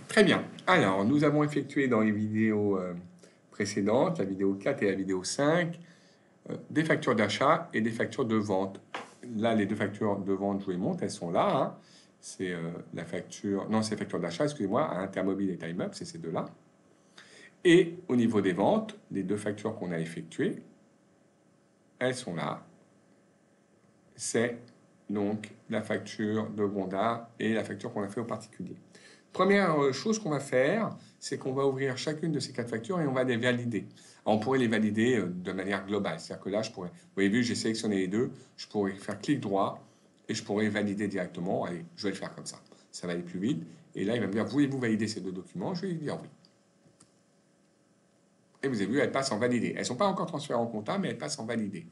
Très bien. Alors, nous avons effectué dans les vidéos précédentes, la vidéo 4 et la vidéo 5, des factures d'achat et des factures de vente. Là, les deux factures de vente, je vous les montre, elles sont là. Hein. C'est la facture, non, c'est la facture d'achat, excusez-moi, à Intermobile et Time Up, c'est ces deux-là. Et au niveau des ventes, les deux factures qu'on a effectuées, elles sont là. C'est donc la facture de Gondar et la facture qu'on a fait au particulier. Première chose qu'on va faire, c'est qu'on va ouvrir chacune de ces quatre factures et on va les valider. Alors, on pourrait les valider de manière globale. C'est-à-dire que là, je pourrais, vous avez vu, j'ai sélectionné les deux, je pourrais faire clic droit et je pourrais valider directement. Allez, je vais le faire comme ça. Ça va aller plus vite. Et là, il va me dire, voulez-vous valider ces deux documents? Je vais lui dire oui. Et vous avez vu, elles passent en validé. Elles ne sont pas encore transférées en compta, mais elles passent en validé.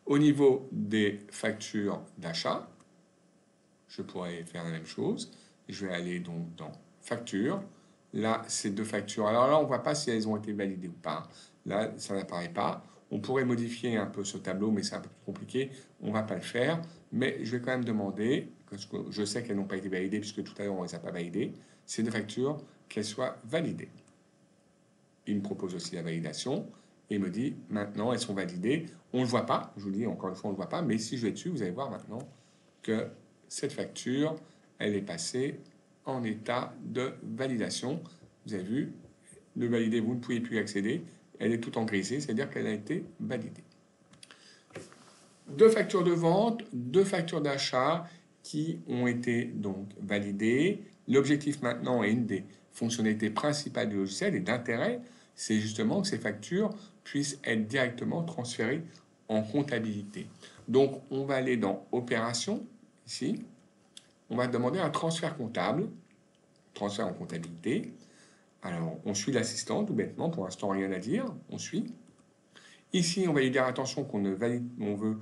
Au niveau des factures d'achat, je pourrais faire la même chose. Je vais aller donc dans facture. Là, ces deux factures. Alors là, on ne voit pas si elles ont été validées ou pas. Là, ça n'apparaît pas. On pourrait modifier un peu ce tableau, mais c'est un peu plus compliqué. On ne va pas le faire. Mais je vais quand même demander, parce que je sais qu'elles n'ont pas été validées, puisque tout à l'heure, on ne les a pas validées, ces deux factures, qu'elles soient validées. Il me propose aussi la validation et il me dit maintenant elles sont validées. On ne le voit pas, je vous dis encore une fois, on ne le voit pas, mais si je vais dessus, vous allez voir maintenant que cette facture, elle est passée en état de validation. Vous avez vu, le valider, vous ne pouvez plus y accéder. Elle est tout en grisé, c'est-à-dire qu'elle a été validée. Deux factures de vente, deux factures d'achat qui ont été donc validées. L'objectif maintenant et une des fonctionnalités principales du logiciel et d'intérêt, c'est justement que ces factures puissent être directement transférées en comptabilité. Donc, on va aller dans Opérations, ici. On va demander un transfert comptable, transfert en comptabilité. Alors, on suit l'assistant, tout bêtement, pour l'instant, rien à dire. On suit. Ici, on va lui dire attention qu'on ne valide, on veut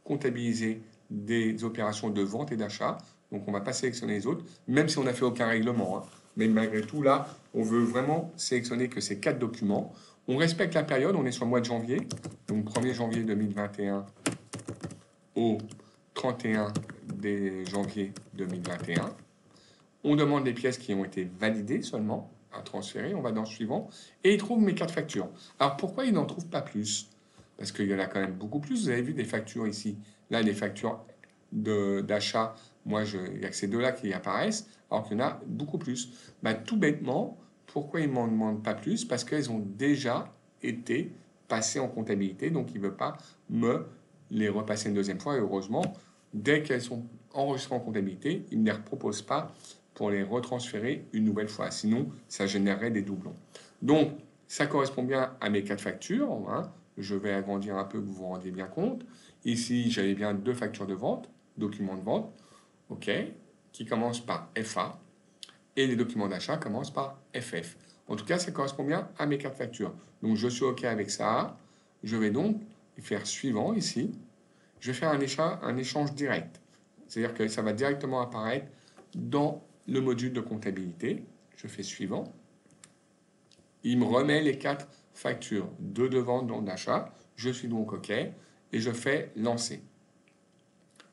comptabiliser des opérations de vente et d'achat. Donc, on ne va pas sélectionner les autres, même si on n'a fait aucun règlement. Hein. Mais malgré tout, là, on veut vraiment sélectionner que ces quatre documents. On respecte la période, on est sur le mois de janvier. Donc, 1er janvier 2021 au 31 janvier 2021. On demande les pièces qui ont été validées seulement à transférer. On va dans le suivant. Et il trouve mes quatre factures. Alors, pourquoi il n'en trouve pas plus? Parce qu'il y en a quand même beaucoup plus. Vous avez vu des factures ici. Là, les factures d'achat, moi, il n'y a que ces deux-là qui apparaissent, alors qu'il y en a beaucoup plus. Tout bêtement, pourquoi il ne m'en demande pas plus? Parce qu'elles ont déjà été passées en comptabilité, donc il ne veut pas me les repasser une deuxième fois. Et heureusement, dès qu'elles sont enregistrées en comptabilité, il ne les repropose pas pour les retransférer une nouvelle fois. Sinon, ça générerait des doublons. Donc, ça correspond bien à mes quatre factures. Hein. Je vais agrandir un peu, que vous vous rendiez bien compte. Ici, j'avais bien deux factures de vente, documents de vente, OK, qui commencent par FA, et les documents d'achat commencent par FF. En tout cas, ça correspond bien à mes quatre factures. Donc, je suis OK avec ça. Je vais donc faire suivant ici. Je vais faire un échange direct. C'est-à-dire que ça va directement apparaître dans le module de comptabilité. Je fais suivant. Il me remet les quatre factures, deux de vente, dont d'achat. Je suis donc OK et je fais lancer.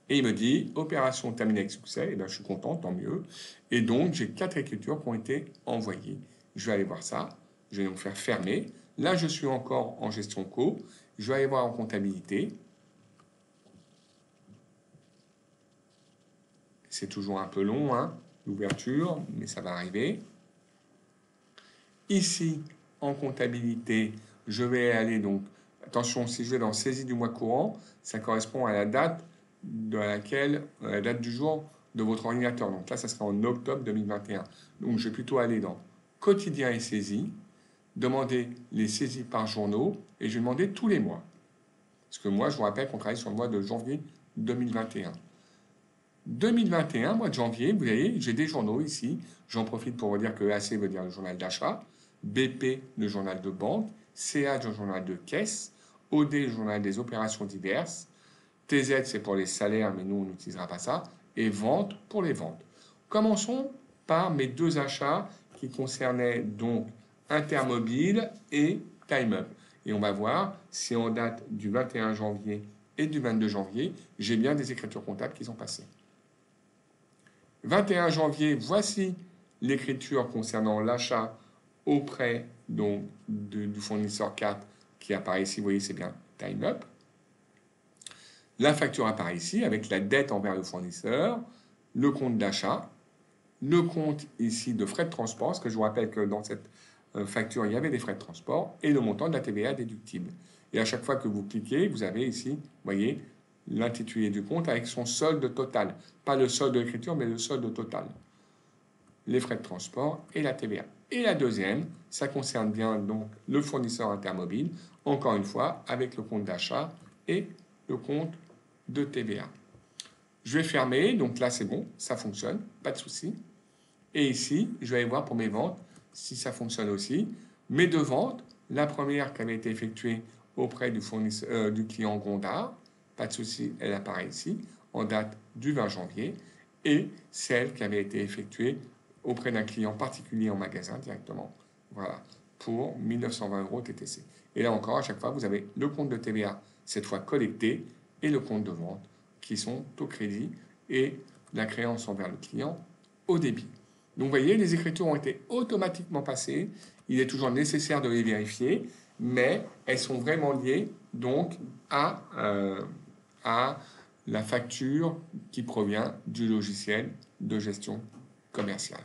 Et il me dit opération terminée avec succès. Et bien, je suis content, tant mieux. Et donc, j'ai quatre écritures qui ont été envoyées. Je vais aller voir ça. Je vais donc faire fermer. Là, je suis encore en gestion co. Je vais aller voir en comptabilité. C'est toujours un peu long, hein, l'ouverture, mais ça va arriver. Ici, en comptabilité, je vais aller donc, attention, si je vais dans saisie du mois courant, ça correspond à la date la date du jour de votre ordinateur. Donc là, ça sera en octobre 2021. Donc je vais plutôt aller dans quotidien et saisie, demander les saisies par journaux, et je vais demander tous les mois. Parce que moi, je vous rappelle qu'on travaille sur le mois de janvier 2021. 2021, mois de janvier, vous voyez, j'ai des journaux ici. J'en profite pour vous dire que EAC veut dire le journal d'achat, BP, le journal de banque, CH, le journal de caisse, OD, le journal des opérations diverses, TZ, c'est pour les salaires, mais nous, on n'utilisera pas ça, et vente pour les ventes. Commençons par mes deux achats qui concernaient donc Intermobile et Time Up. Et on va voir si en date du 21 janvier et du 22 janvier, j'ai bien des écritures comptables qui sont passées. 21 janvier, voici l'écriture concernant l'achat auprès donc, du fournisseur 4 qui apparaît ici, vous voyez, c'est bien time up. La facture apparaît ici avec la dette envers le fournisseur, le compte d'achat, le compte ici de frais de transport, parce que je vous rappelle que dans cette facture, il y avait des frais de transport, et le montant de la TVA déductible. Et à chaque fois que vous cliquez, vous avez ici, vous voyez, l'intitulé du compte avec son solde total. Pas le solde de l'écriture, mais le solde total. Les frais de transport et la TVA. Et la deuxième, ça concerne bien donc le fournisseur intermobile, encore une fois, avec le compte d'achat et le compte de TVA. Je vais fermer, donc là c'est bon, ça fonctionne, pas de souci. Et ici, je vais aller voir pour mes ventes si ça fonctionne aussi. Mes deux ventes, la première qui avait été effectuée auprès du client Gondard, pas de souci, elle apparaît ici, en date du 20 janvier, et celle qui avait été effectuée auprès d'un client particulier en magasin directement, voilà, pour 1920 € TTC. Et là encore, à chaque fois, vous avez le compte de TVA, cette fois collecté, et le compte de vente, qui sont au crédit, et la créance envers le client au débit. Donc vous voyez, les écritures ont été automatiquement passées. Il est toujours nécessaire de les vérifier, mais elles sont vraiment liées donc à la facture qui provient du logiciel de gestion commerciale.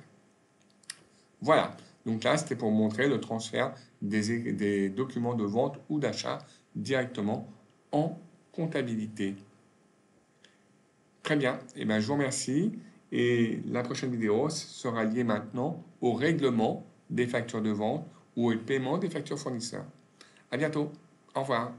Voilà, donc là c'était pour montrer le transfert des documents de vente ou d'achat directement en comptabilité. Très bien, et bien, je vous remercie. Et la prochaine vidéo sera liée maintenant au règlement des factures de vente ou au paiement des factures fournisseurs. À bientôt. Au revoir.